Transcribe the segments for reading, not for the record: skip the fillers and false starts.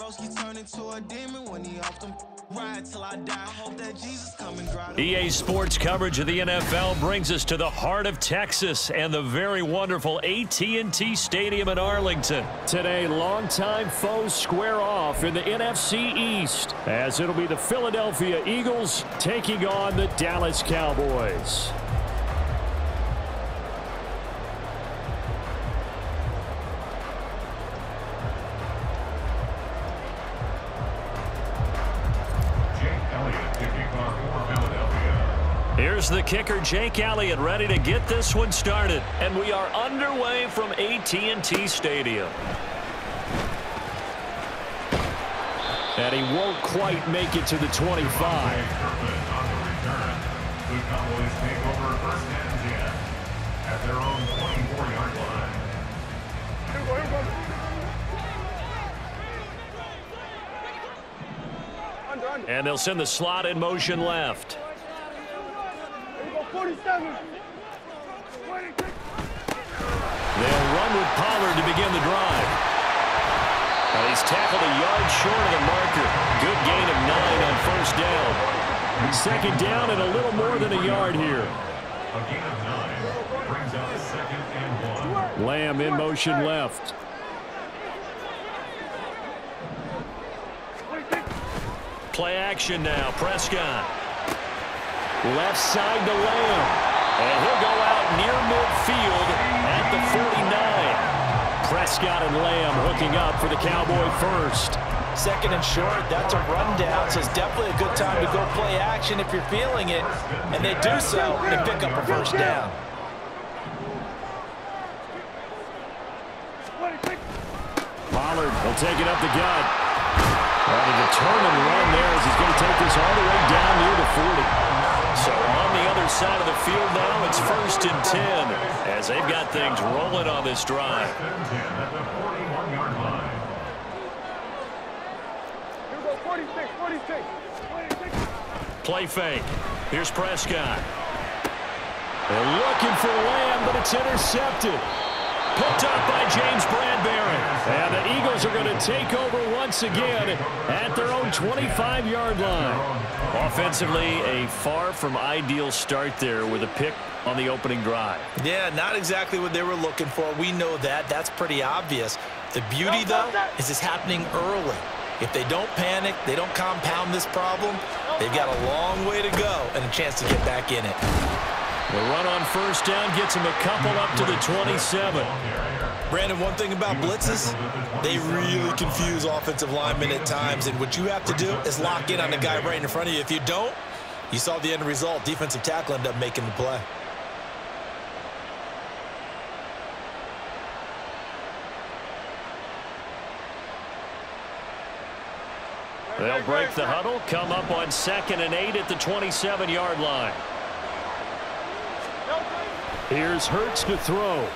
broski turned into a demon when he off them ride till I die. I hope that Jesus come and drive. EA Sports coverage of the NFL brings us to the heart of Texas and the very wonderful AT&T Stadium in Arlington. Today, longtime foes square off in the NFC East as it'll be the Philadelphia Eagles taking on the Dallas Cowboys. Here's the kicker, Jake Elliott, ready to get this one started. And we are underway from AT&T Stadium. And he won't quite make it to the 25. The Cowboys take over first and 10 at their own 24-yard line. And they'll send the slot in motion left. 47. They'll run with Pollard to begin the drive. Well, he's tackled a yard short of the marker. Good gain of 9 on first down. Second down and a little more than a yard here. A gain of 9 brings out second and 1. Lamb in motion left. Play action now. Prescott. Left side to Lamb. And he'll go out near midfield at the 49. Prescott and Lamb hooking up for the Cowboy first. Second and short, that's a rundown, so it's definitely a good time to go play action if you're feeling it. And they do so and pick up a first down. Pollard will take it up the gut. And a determined run there as he's going to take this all the way down near the 40. So on the other side of the field now, it's first and 10 as they've got things rolling on this drive. First and 10 at the 41-yard line. Here we go, 46, 46. Play fake. Here's Prescott. They're looking for Lamb, but it's intercepted. Picked up by James Bradbury. And the Eagles are going to take over once again at their own 25-yard line. Offensively, a far from ideal start there with a pick on the opening drive. Yeah, not exactly what they were looking for. We know that. That's pretty obvious. The beauty, though, is it's happening early. If they don't panic, they don't compound this problem, they've got a long way to go and a chance to get back in it. The run on first down gets him a couple up to the 27. Brandon, one thing about blitzes, they really confuse offensive linemen at times, and what you have to do is lock in on the guy right in front of you. If you don't, you saw the end result. Defensive tackle ended up making the play. They'll break the huddle, come up on 2nd and 8 at the 27-yard line. Here's Hurts to throw.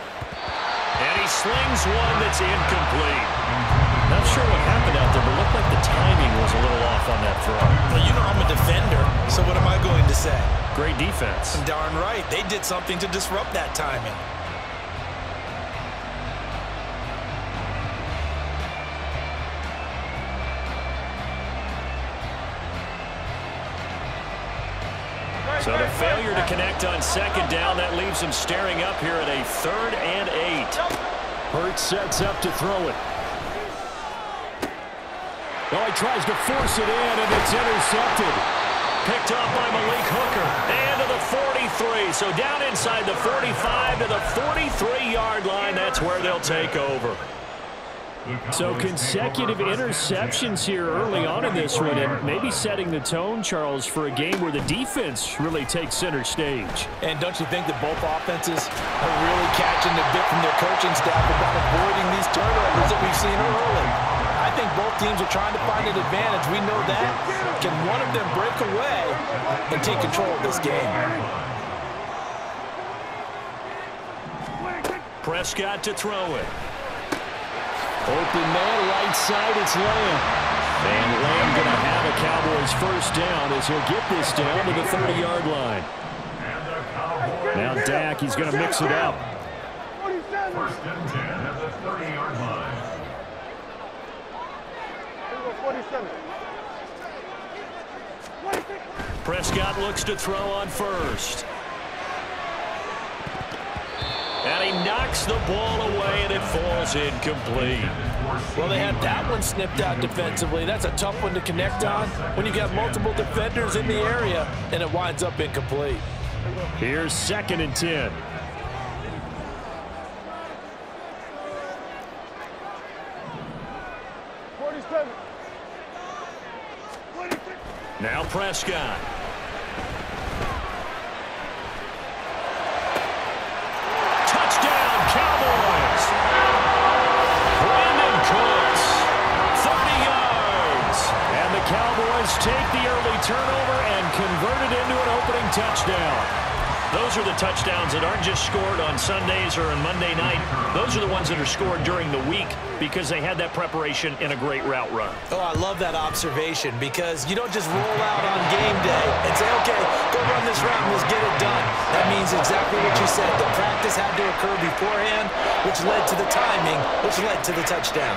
And he slings one that's incomplete. Not sure what happened out there, but it looked like the timing was a little off on that throw. Well, you know I'm a defender, so what am I going to say? Great defense. Darn right. They did something to disrupt that timing. So the failure to connect on 2nd down, that leaves him staring up here at a 3rd and 8. Hurts sets up to throw it. Oh, he tries to force it in, and it's intercepted. Picked up by Malik Hooker. And to the 43. So down inside the 45 to the 43-yard line. That's where they'll take over. So consecutive interceptions here early on in this one, and maybe setting the tone, Charles, for a game where the defense really takes center stage. And don't you think that both offenses are really catching the bit from their coaching staff about avoiding these turnovers that we've seen early? I think both teams are trying to find an advantage. We know that. Can one of them break away and take control of this game? Prescott to throw it. Open man, right side, it's Lamb. And Lamb going to have a Cowboys first down as he'll get this down to the 30-yard line. Now Dak, he's going to mix it up. First and 10 at the 30-yard line. 47. Prescott looks to throw on first. And he knocks the ball away, and it falls incomplete. Well, they had that one snipped out defensively. That's a tough one to connect on when you got multiple defenders in the area, and it winds up incomplete. Here's 2nd and 10. Now Prescott. Touchdown, Cowboys. Brandon Cooks, 30 yards. And the Cowboys take the early turnover and convert it into an opening touchdown. Those are the touchdowns that aren't just scored on Sundays or on Monday night. Those are the ones that are scored during the week because they had that preparation in a great route run. Oh, I love that observation because you don't just roll out on game day and say, okay, go run this route and let's get it done. That means exactly what you said. The practice had to occur beforehand, which led to the timing, which led to the touchdown.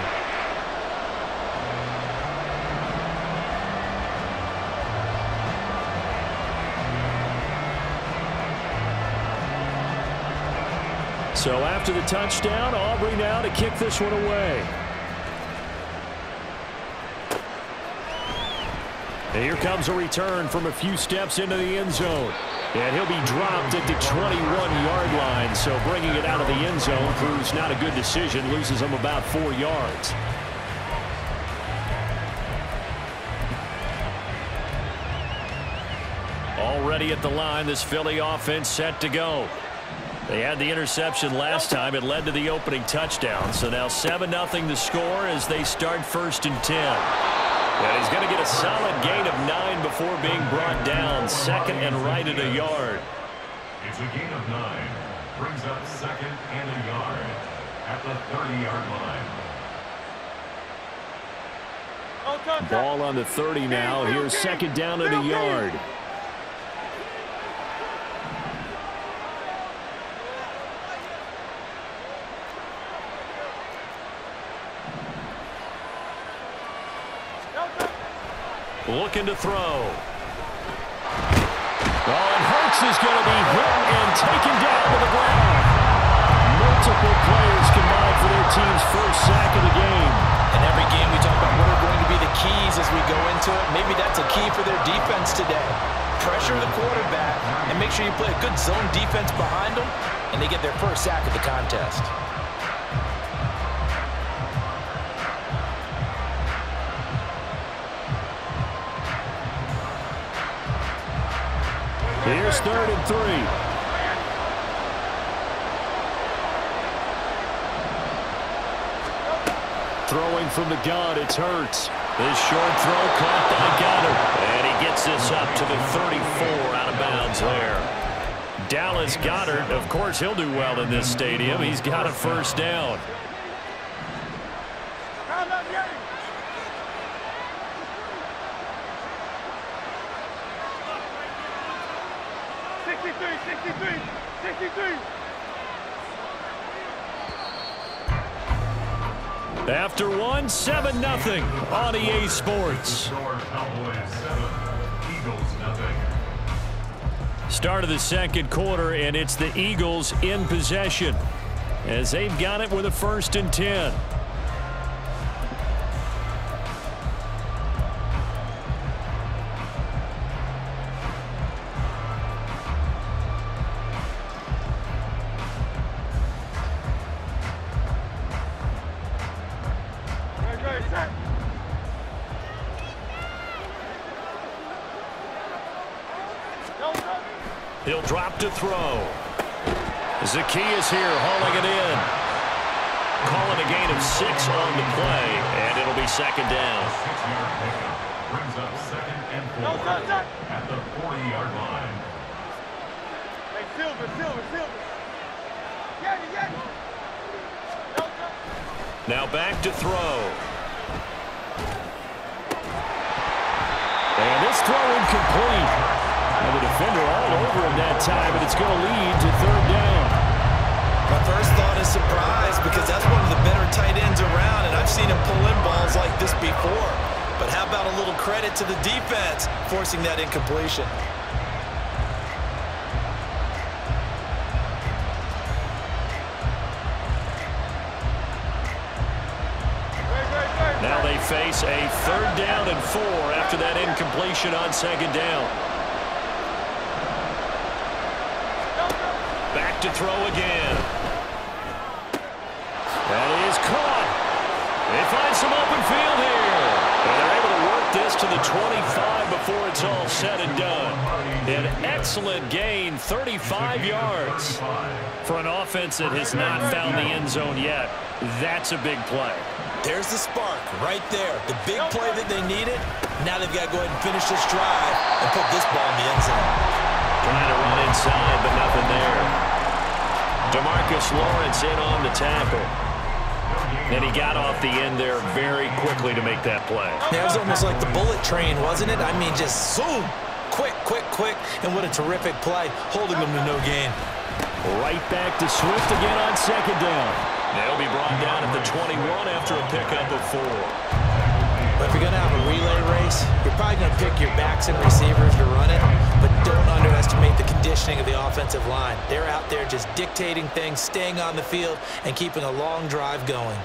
So after the touchdown, Aubrey now to kick this one away. And here comes a return from a few steps into the end zone. And he'll be dropped at the 21-yard line. So bringing it out of the end zone proves not a good decision. Loses him about 4 yards. Already at the line, this Philly offense set to go. They had the interception last time. It led to the opening touchdown. So now 7-0 the score as they start 1st and 10. And he's going to get a solid gain of 9 before being brought down. 2nd and right at a yard. It's a gain of 9. Brings up 2nd and a yard at the 30-yard line. Ball on the 30 now. Here's 2nd down at a yard. Looking to throw. Oh, and Hurts is going to be hit and taken down to the ground. Multiple players combined for their team's first sack of the game. And every game we talk about what are going to be the keys as we go into it. Maybe that's a key for their defense today. Pressure the quarterback and make sure you play a good zone defense behind them, and they get their first sack of the contest. Here's 3rd and 3. Throwing from the gun, it's Hurts. This short throw caught by Goddard. And he gets this up to the 34 out of bounds there. Dallas Goedert, of course, he'll do well in this stadium. He's got a 1st down. After one, 7-0 on EA Sports. Cowboys 7, Eagles 0. Start of the 2nd quarter, and it's the Eagles in possession as they've got it with a 1st and 10. He'll drop to throw. Zacchaeus here hauling it in. Calling a gain of 6 on the play, and it'll be 2nd down. 6-yard pickup brings up 2nd and 4 at the 40-yard line. Hey, Silver. Now back to throw. And this throw incomplete. And the defender all over him that time, and it's going to lead to 3rd down. My first thought is surprise because that's one of the better tight ends around, and I've seen him pull in balls like this before. But credit to the defense forcing that incompletion. Now they face a 3rd down and 4 after that incompletion on 2nd down. Back to throw again. That is caught. They find some open field here. And they're able to work this to the 25 before it's all said and done. An excellent gain, 35 yards. For an offense that has not found the end zone yet, that's a big play. There's the spark right there. The big play that they needed. Now they've got to go ahead and finish this drive and put this ball in the end zone. Trying to run inside, but nothing there. DeMarcus Lawrence in on the tackle. And he got off the end there very quickly to make that play. Yeah, it was almost like the bullet train, wasn't it? I mean, just zoom. Quick, quick, quick. And what a terrific play, holding them to no gain. Right back to Swift again on 2nd down. They'll be brought down at the 21 after a pickup of 4. But if you're going to have a relay race, you're probably going to pick your backs and receivers to run it, but don't underestimate the conditioning of the offensive line. They're out there just dictating things, staying on the field, and keeping a long drive going.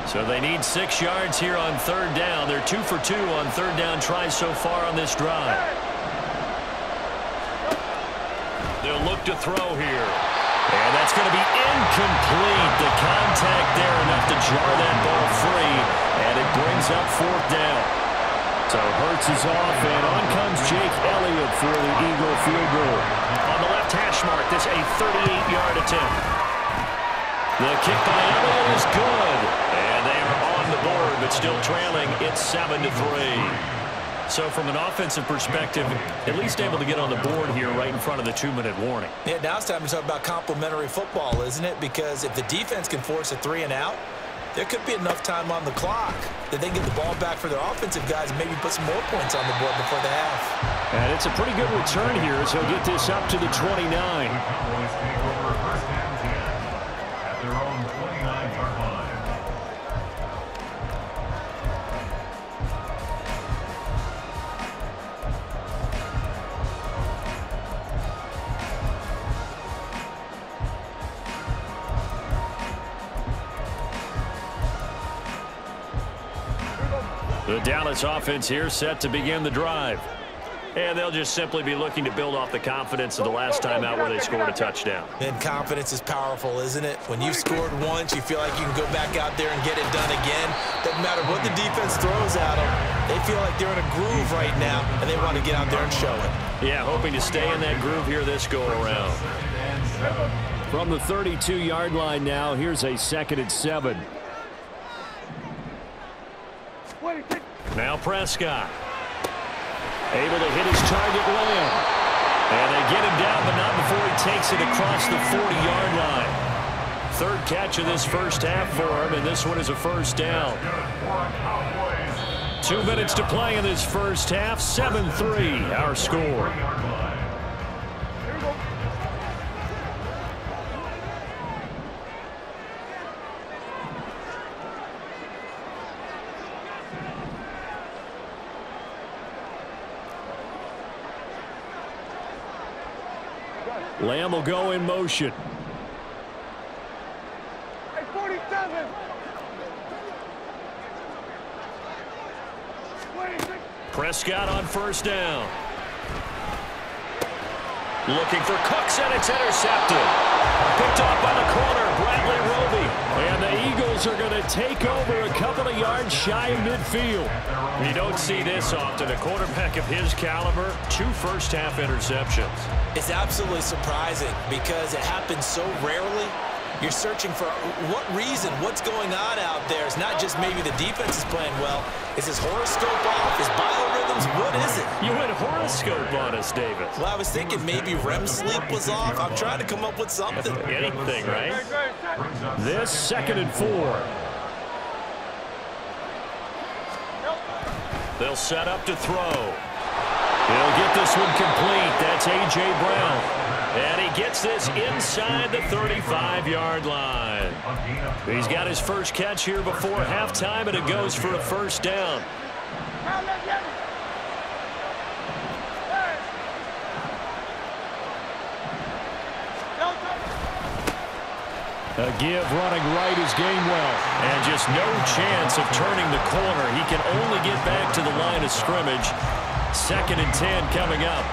So they need 6 yards here on 3rd down. They're 2 for 2 on 3rd down tries so far on this drive. They'll look to throw here. And that's going to be incomplete. The contact there enough to jar that ball free. And it brings up 4th down. So Hurts is off, and on comes Jake Elliott for the Eagle field goal. On the left hash mark, this a 38-yard attempt. The kick by Elliott is good. And they are on the board, but still trailing. It's 7-3. So from an offensive perspective, at least able to get on the board here right in front of the 2-minute warning. Yeah, now it's time to talk about complementary football, isn't it? Because if the defense can force a 3 and out, there could be enough time on the clock that they can get the ball back for their offensive guys and maybe put some more points on the board before the half. And it's a pretty good return here as he'll get this up to the 29. Cowboys take over 1st and 10 at their own 29-yard line. The Dallas offense here set to begin the drive. And they'll just simply be looking to build off the confidence of the last time out where they scored a touchdown. And confidence is powerful, isn't it? When you've scored once, you feel like you can go back out there and get it done again. Doesn't matter what the defense throws at them. They feel like they're in a groove right now, and they want to get out there and show it. Yeah, hoping to stay in that groove here this go-around. From the 32-yard line now, here's a 2nd and 7. Now Prescott. Able to hit his target, Lamb. And they get him down, but not before he takes it across the 40-yard line. 3rd catch of this first half for him, and this one is a 1st down. 2 minutes to play in this first half. 7-3, our score. Lamb will go in motion. Hey, 47. 26. Prescott on 1st down. Looking for Cooks, and it's intercepted. Picked off by the corner, Bradley Roby. And the Eagles are going to take over a couple of yards shy of midfield. You don't see this often. A quarterback of his caliber, 2 first-half interceptions. It's absolutely surprising because it happens so rarely. You're searching for what reason, what's going on out there. It's not just maybe the defense is playing well. Is his horoscope off? His biorhythms? What is it? You went horoscope on us, David. Well, I was thinking maybe REM sleep was off. I'm trying to come up with something. Anything, right? This 2nd and 4. They'll set up to throw. He'll get this one complete. That's A.J. Brown. And he gets this inside the 35-yard line. He's got his first catch here before halftime, and it goes for a first down. A give running right is Gainwell. And just no chance of turning the corner. He can only get back to the line of scrimmage. 2nd and 10 coming up.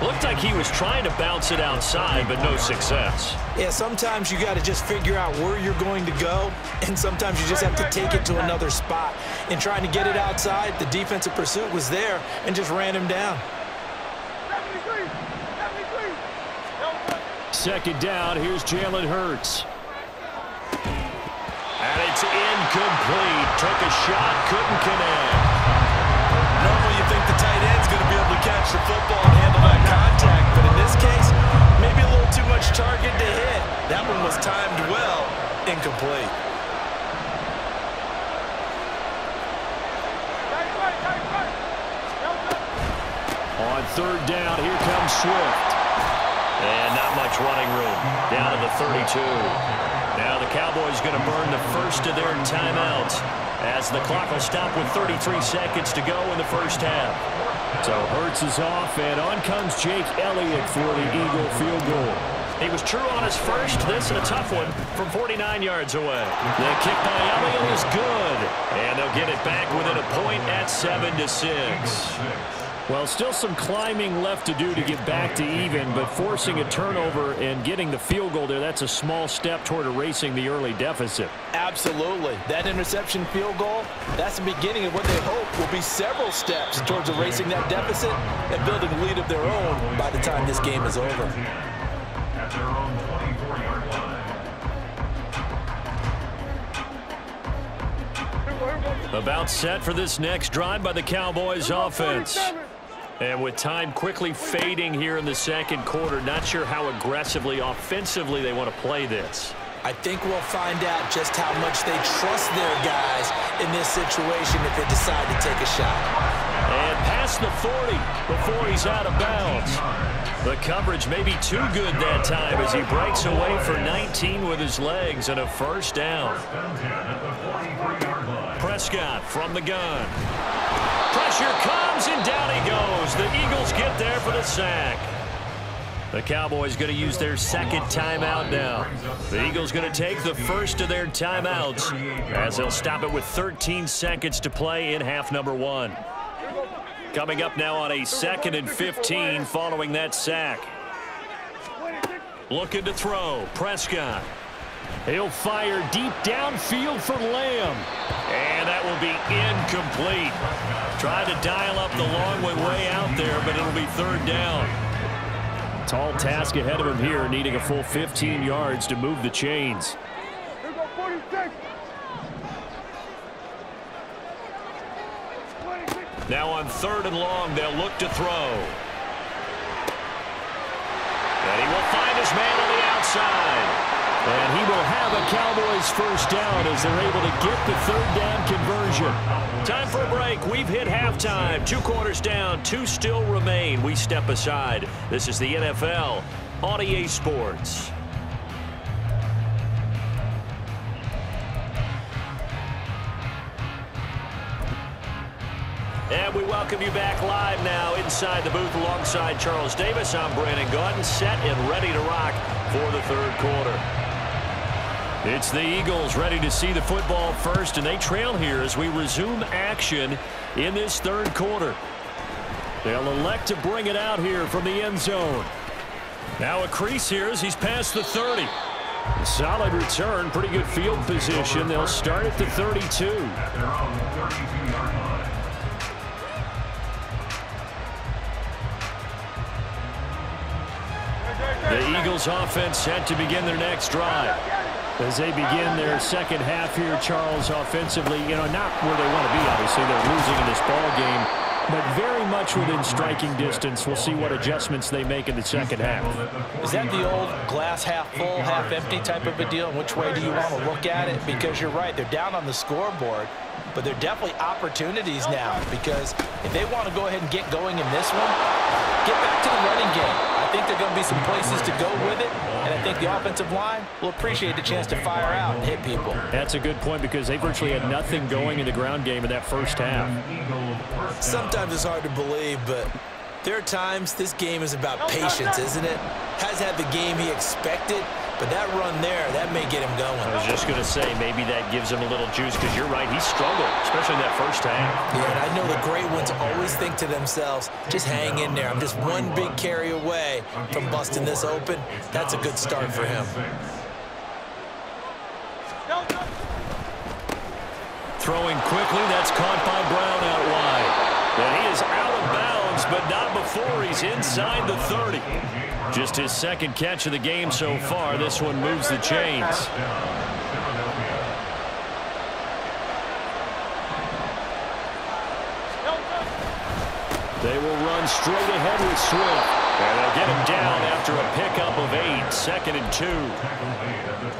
Looked like he was trying to bounce it outside, but no success. Yeah, sometimes you got to just figure out where you're going to go, and sometimes you just have to take it to another spot. In trying to get it outside, the defensive pursuit was there and just ran him down. 2nd down, here's Jalen Hurts. And it's incomplete. Took a shot, couldn't connect. Normally you think the tight end's going to be able to catch the football and handle that contact, but in this case, maybe a little too much target to hit. That one was timed well, incomplete. On 3rd down, here comes Swift. And not much running room. Down to the 32. Now the Cowboys going to burn the first of their timeouts as the clock will stop with 33 seconds to go in the first half. So Hurts is off, and on comes Jake Elliott for the Eagle field goal. He was true on his first. This a tough one from 49 yards away. The kick by Elliott is good. And they'll get it back within a point at 7-6. Well, still some climbing left to do to get back to even, but forcing a turnover and getting the field goal there, that's a small step toward erasing the early deficit. Absolutely. That interception field goal, that's the beginning of what they hope will be several steps towards erasing that deficit and building a lead of their own by the time this game is over. At their own 24-yard line. About set for this next drive by the Cowboys offense. And with time quickly fading here in the second quarter, not sure how aggressively, offensively they want to play this. I think we'll find out just how much they trust their guys in this situation if they decide to take a shot. And past the 40 before he's out of bounds. The coverage may be too good that time as he breaks away for 19 with his legs and a first down. Prescott from the gun. Pressure comes and down he goes. The Eagles get there for the sack. The Cowboys going to use their second timeout now. The Eagles going to take the first of their timeouts as they'll stop it with 13 seconds to play in half number 1. Coming up now on a 2nd and 15 following that sack. Looking to throw. Prescott. He'll fire deep downfield for Lamb. And that will be incomplete. Tried to dial up the long way out there, but it'll be 3rd down. Tall task ahead of him here, needing a full 15 yards to move the chains. Now on 3rd and long, they'll look to throw. And he will find his man on the outside. And he will have a Cowboys first down as they're able to get the 3rd down conversion. Time for a break. We've hit halftime. 2 quarters down. 2 still remain. We step aside. This is the NFL on EA Sports. And we welcome you back live now inside the booth alongside Charles Davis. I'm Brandon Gaudin, set and ready to rock for the 3rd quarter. It's the Eagles ready to see the football first, and they trail here as we resume action in this 3rd quarter. They'll elect to bring it out here from the end zone. Now a crease here as he's past the 30. Solid return, pretty good field position. They'll start at the 32. At their own 32-yard line. The Eagles offense set to begin their next drive. As they begin their second half here, Charles, offensively, not where they want to be, obviously. They're losing in this ball game, but very much within striking distance. We'll see what adjustments they make in the second half. Is that the old glass half full, half empty type of a deal? And which way do you want to look at it? Because you're right, they're down on the scoreboard, but they're definitely opportunities now, because if they want to go ahead and get going in this one, get back to the running game. I I think there are going to be some places to go with it, and I think the offensive line will appreciate the chance to fire out and hit people. That's a good point because they virtually had nothing going in the ground game in that first half. Sometimes it's hard to believe, but there are times this game is about patience, isn't it? Has had the game he expected, but that run there, that may get him going. I was just going to say, maybe that gives him a little juice because you're right, he struggled, especially in that first half. Yeah, and I know the great ones always think to themselves, just hang in there. I'm just one big carry away from busting this open. That's a good start for him. Throwing quickly, that's caught by Brown out wide. And he is out of bounds, but not before he's inside the 30. Just his second catch of the game so far. This one moves the chains. They will run straight ahead with Swift. And they'll get him down after a pickup of 8, 2nd and 2.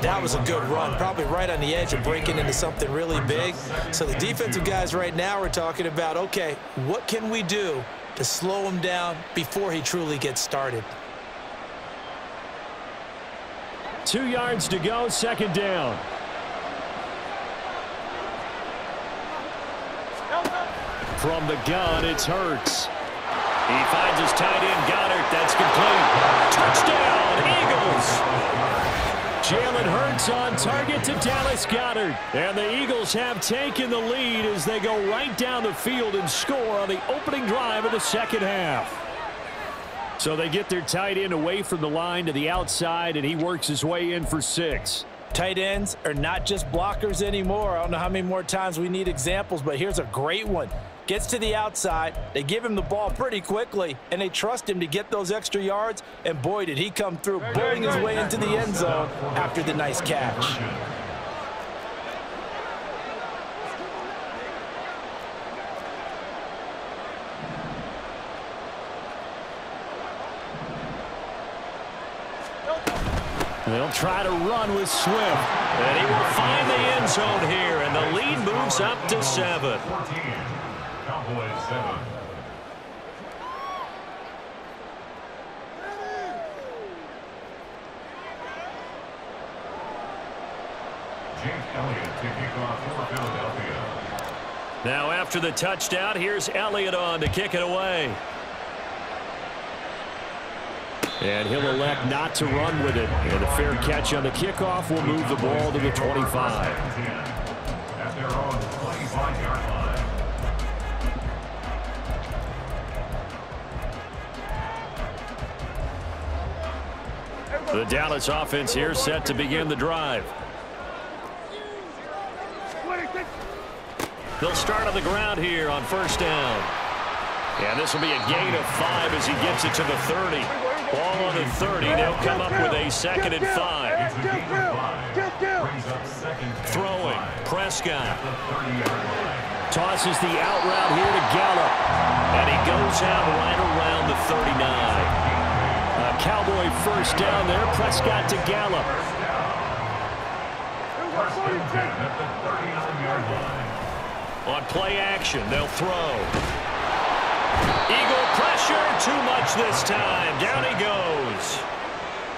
That was a good run, probably right on the edge of breaking into something really big. So the defensive guys right now are talking about, okay, what can we do to slow him down before he truly gets started? 2 yards to go, 2nd down. From the gun, it's Hurts. He finds his tight end, Goddard. That's complete. Touchdown, Eagles. Jalen Hurts on target to Dallas Goedert. And the Eagles have taken the lead as they go right down the field and score on the opening drive of the second half. So they get their tight end away from the line to the outside, and he works his way in for 6. Tight ends are not just blockers anymore. I don't know how many more times we need examples, but here's a great one. Gets to the outside, they give him the ball pretty quickly, and they trust him to get those extra yards, and boy, did he come through, bowling his way into the end zone after the nice catch. They'll try to run with Swift. And he will find the end zone here, and the lead moves up to 7. Cowboys 7. Jake Elliott to kick off for Philadelphia. Now after the touchdown, here's Elliott on to kick it away. And he'll elect not to run with it. And a fair catch on the kickoff will move the ball to the 25. At their own 25-yard line. The Dallas offense here set to begin the drive. They'll start on the ground here on first down. And this will be a gain of 5 as he gets it to the 30. Ball on the 30. They'll come up with a 2nd and 5. Throwing. Prescott. Tosses the out route here to Gallup. And he goes out right around the 39. A Cowboy first down there. Prescott to Gallup. On play action, they'll throw. Eagle pressure, too much this time. Down he goes.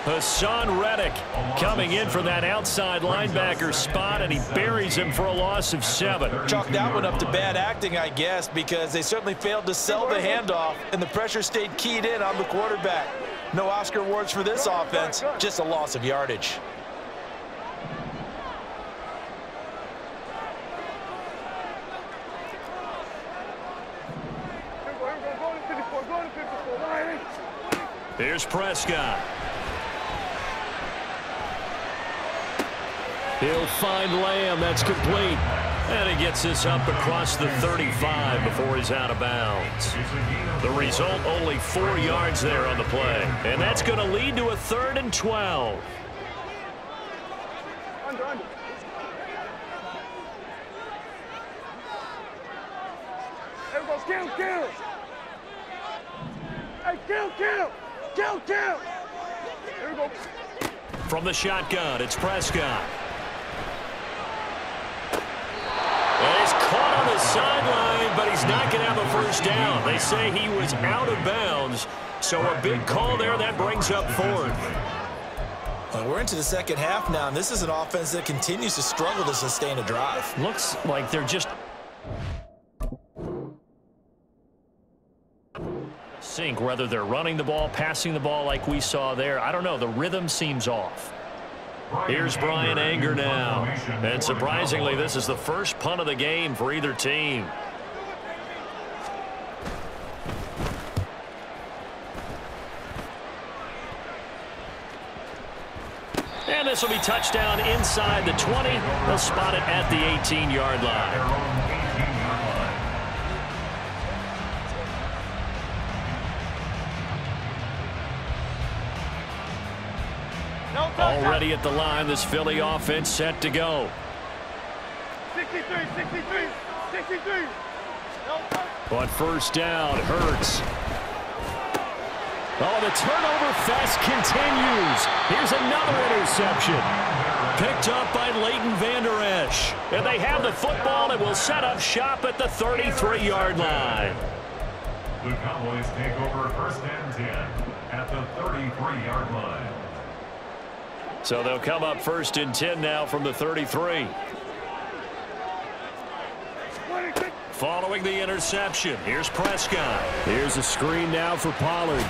Hassan Reddick coming in from that outside linebacker spot, and he buries him for a loss of 7. Chalk that one up to bad acting, I guess, because they certainly failed to sell the handoff, and the pressure stayed keyed in on the quarterback. No Oscar awards for this offense, just a loss of yardage. Here's Prescott. He'll find Lamb. That's complete. And he gets this up across the 35 before he's out of bounds. The result, only 4 yards there on the play. And that's going to lead to a 3rd and 12. Everybody, kill! Hey, kill! Here we go. From the shotgun, it's Prescott. And he's caught on the sideline, but he's not going to have a first down. They say he was out of bounds, so a big call there that brings up fourth. Well, we're into the second half now, and this is an offense that continues to struggle to sustain a drive. Looks like they're just sync, whether they're running the ball, passing the ball like we saw there. I don't know. The rhythm seems off. Here's Brian Anger now. And surprisingly, this is the first punt of the game for either team. And this will be touchdown inside the 20. They'll spot it at the 18-yard line. Already at the line, this Philly offense set to go. 63, 63. On first down, Hurts. Oh, the turnover fest continues. Here's another interception. Picked up by Leighton Vander Esch. And they have the football and will set up shop at the 33-yard line. The Cowboys take over first and 10 at the 33-yard line. So they'll come up first and 10 now from the 33. Following the interception, here's Prescott. Here's a screen now for Pollard.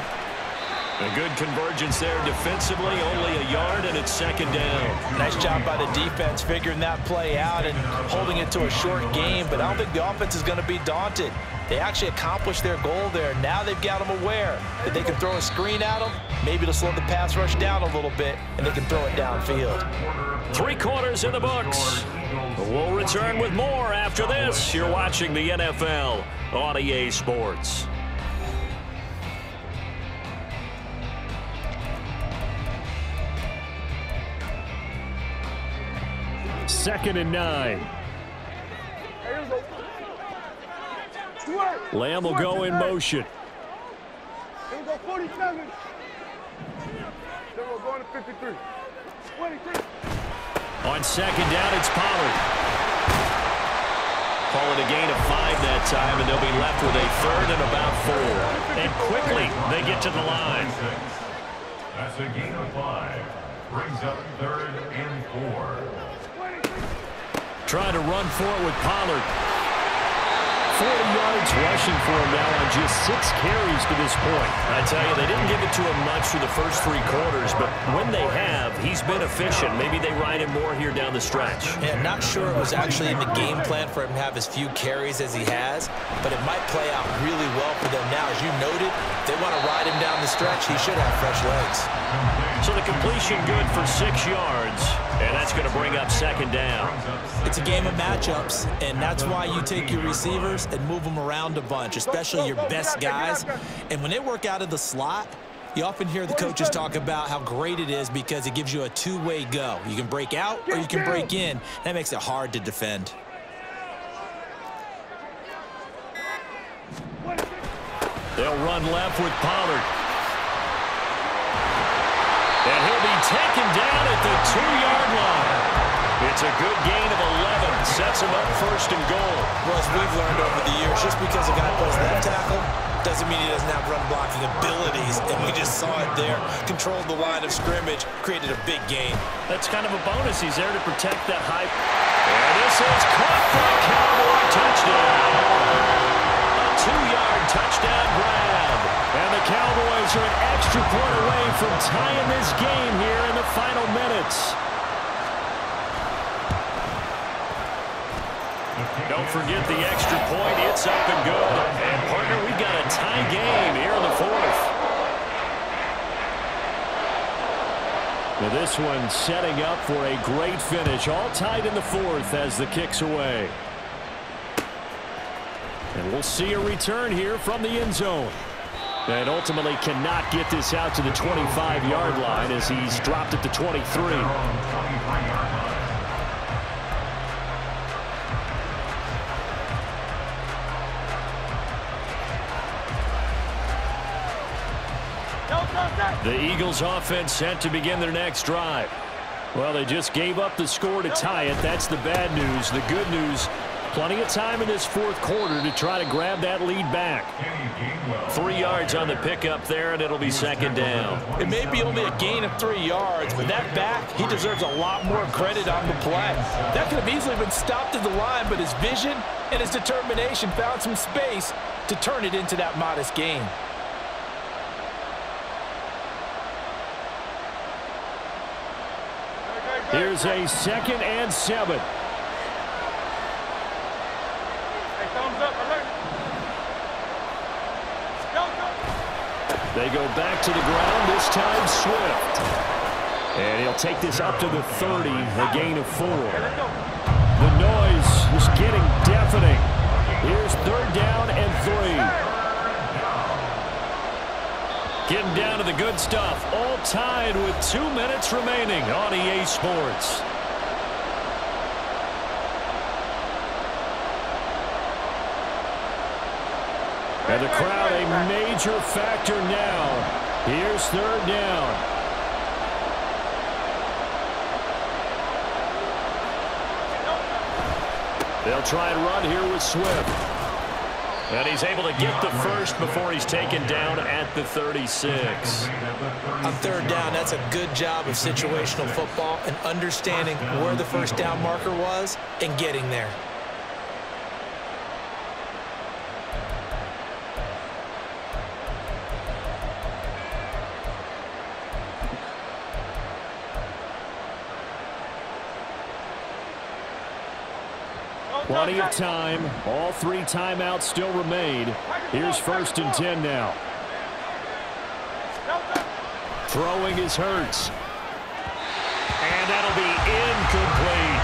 A good convergence there defensively, only a yard, and it's second down. Nice job by the defense figuring that play out and holding it to a short game, but I don't think the offense is going to be daunted. They actually accomplished their goal there. Now they've got them aware that they can throw a screen at them, maybe to slow the pass rush down a little bit, and they can throw it downfield. 3 quarters in the books. We'll return with more after this. You're watching the NFL on EA Sports. Second and 9. Lamb will go in motion. Here we go, 47. Then we're going to 53. 23. On second down, it's Pollard. Call it a gain of 5 that time, and they'll be left with a third and about 4. And quickly, they get to the line. That's a gain of 5. Brings up third and 4. Trying to run for it with Pollard. 40 yards rushing for him now on just 6 carries to this point. I tell you, they didn't give it to him much through the first 3 quarters, but when they have, he's been efficient. Maybe they ride him more here down the stretch. Yeah, not sure it was actually in the game plan for him to have as few carries as he has, but it might play out really well for them now. As you noted, if they want to ride him down the stretch, he should have fresh legs. So the completion good for 6 yards, and that's going to bring up second down. It's a game of matchups, and that's why you take your receivers and move them around a bunch, especially your best guys. And when they work out of the slot, you often hear the coaches talk about how great it is because it gives you a two-way go. You can break out or you can break in. That makes it hard to defend. They'll run left with Pollard. And he'll be taken down at the 2-yard line. It's a good gain of 11. Sets him up first and goal. Well, as we've learned over the years, just because a guy plays left tackle doesn't mean he doesn't have run blocking abilities. And we just saw it there. Controlled the line of scrimmage, created a big gain. That's kind of a bonus. He's there to protect that high. And this is caught for a Cowboy touchdown. A 2-yard touchdown grab. And the Cowboys are an extra point away from tying this game here in the final minutes. Don't forget the extra point. It's up and good. And, partner, we've got a tie game here in the 4th. Now this one setting up for a great finish. All tied in the 4th as the kick's away. And we'll see a return here from the end zone. And ultimately cannot get this out to the 25-yard line as he's dropped at the 23. The Eagles offense set to begin their next drive. Well, they just gave up the score to tie it. That's the bad news. The good news, Plenty of time in this fourth quarter to try to grab that lead back. 3 yards on the pickup there, and it'll be second down. It may be only a gain of 3 yards, but that back, he deserves a lot more credit on the play. That could have easily been stopped at the line, but his vision and his determination found some space to turn it into that modest gain. Here's a 2nd and 7. They go back to the ground, this time Swift. And he'll take this up to the 30, a gain of 4. The noise is getting deafening. Here's 3rd down and 3. Getting down to the good stuff, all tied with 2 minutes remaining on EA Sports. And the crowd a major factor now. Here's 3rd down. They'll try and run here with Swift. And he's able to get the first before he's taken down at the 36. On 3rd down, that's a good job of situational football and understanding where the first down marker was and getting there. Plenty of time. All 3 timeouts still remain. Here's 1st and 10 now. Throwing is Hurts. And that'll be incomplete.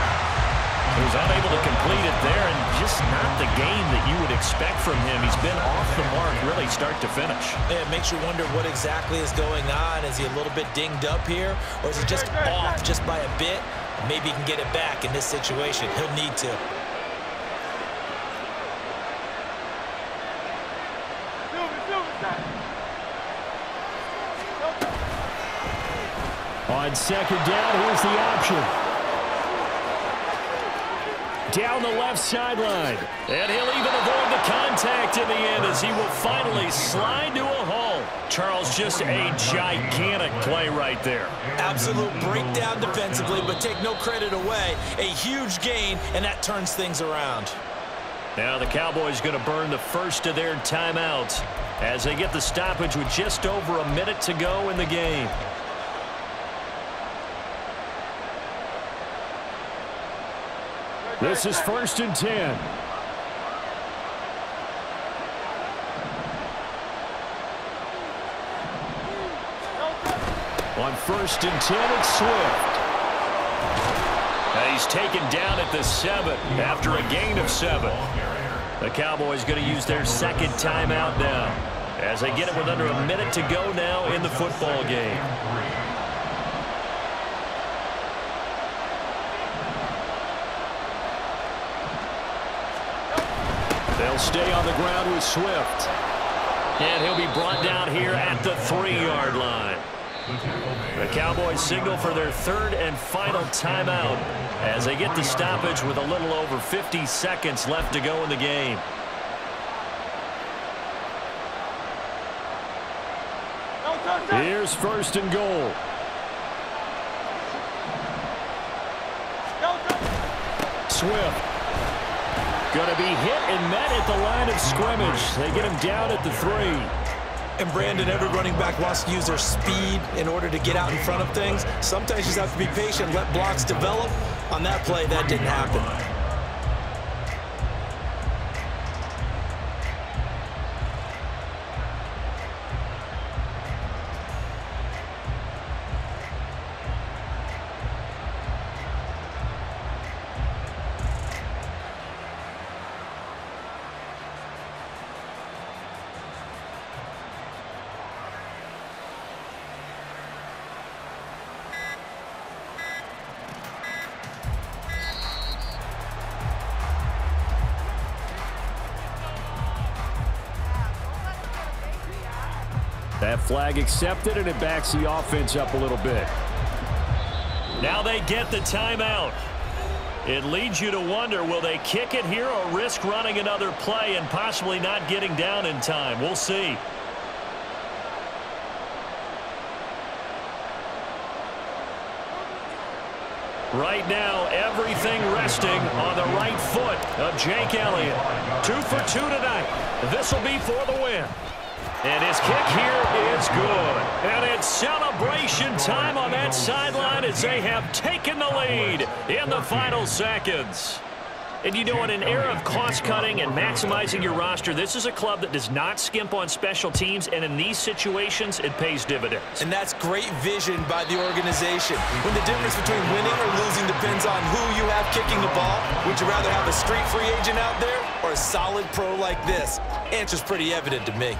He was unable to complete it there, and just not the game that you would expect from him. He's been off the mark really start to finish. It makes you wonder what exactly is going on. Is he a little bit dinged up here, or is he just off just by a bit? Maybe he can get it back in this situation. He'll need to. On 2nd down, here's the option. Down the left sideline. And he'll even avoid the contact in the end as he will finally slide to a halt. Charles, just a gigantic play right there. Absolute breakdown defensively, but take no credit away. A huge gain, and that turns things around. Now the Cowboys going to burn the first of their timeouts as they get the stoppage with just over a minute to go in the game. This is 1st and 10. On 1st and 10, it's Swift. And he's taken down at the 7 after a gain of 7. The Cowboys going to use their 2nd timeout now as they get it with under a minute to go now in the football game. They'll stay on the ground with Swift. And he'll be brought down here at the 3-yard line. The Cowboys signal for their 3rd and final timeout as they get the stoppage with a little over 50 seconds left to go in the game. Here's 1st and goal. Swift. Going to be hit and met at the line of scrimmage. They get him down at the 3. And Brandon, every running back wants to use their speed in order to get out in front of things. Sometimes you just have to be patient, let blocks develop. On that play, that didn't happen. That flag accepted, and it backs the offense up a little bit. Now they get the timeout. It leads you to wonder, will they kick it here or risk running another play and possibly not getting down in time? We'll see. Right now, everything resting on the right foot of Jake Elliott. 2 for 2 tonight. This will be for the win. And his kick here is good. And it's celebration time on that sideline as they have taken the lead in the final seconds. And you know, in an era of cost-cutting and maximizing your roster, this is a club that does not skimp on special teams, and in these situations, it pays dividends. And that's great vision by the organization. When the difference between winning or losing depends on who you have kicking the ball, would you rather have a street free agent out there or a solid pro like this? Answer's pretty evident to me.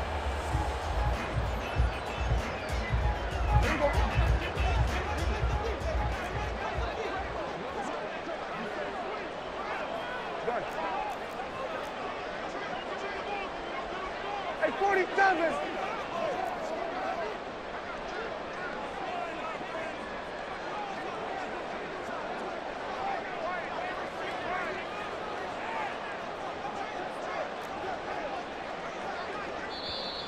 Hey, 47!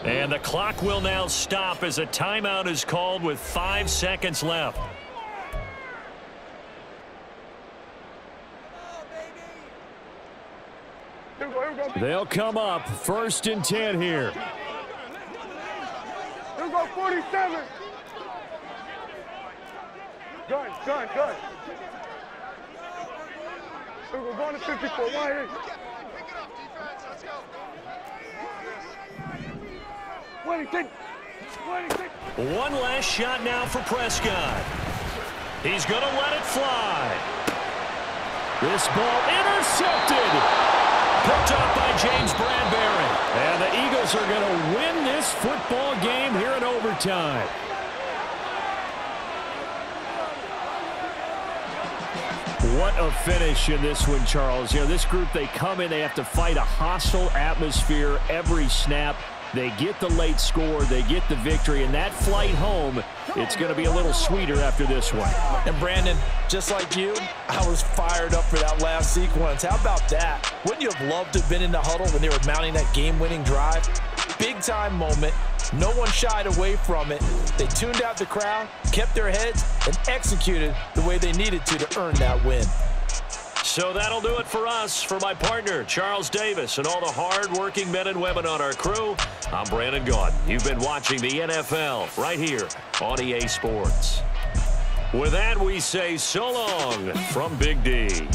And the clock will now stop as a timeout is called with 5 seconds left. They'll come up 1st and 10 here. Here we go, 47. Gun. Here we go, going to 54. Right here. One last shot now for Prescott. He's going to let it fly. This ball intercepted. Picked up by James Bradbury. And the Eagles are going to win this football game here in overtime. What a finish in this one, Charles. You know, this group, they come in, they have to fight a hostile atmosphere every snap. They get the late score, they get the victory, and that flight home, it's going to be a little sweeter after this one. And Brandon, just like you, I was fired up for that last sequence. How about that? Wouldn't you have loved to have been in the huddle when they were mounting that game-winning drive? Big-time moment. No one shied away from it. They tuned out the crowd, kept their heads, and executed the way they needed to earn that win. So that'll do it for us. For my partner, Charles Davis, and all the hard-working men and women on our crew, I'm Brandon Gaudin. You've been watching the NFL right here on EA Sports. With that, we say so long from Big D.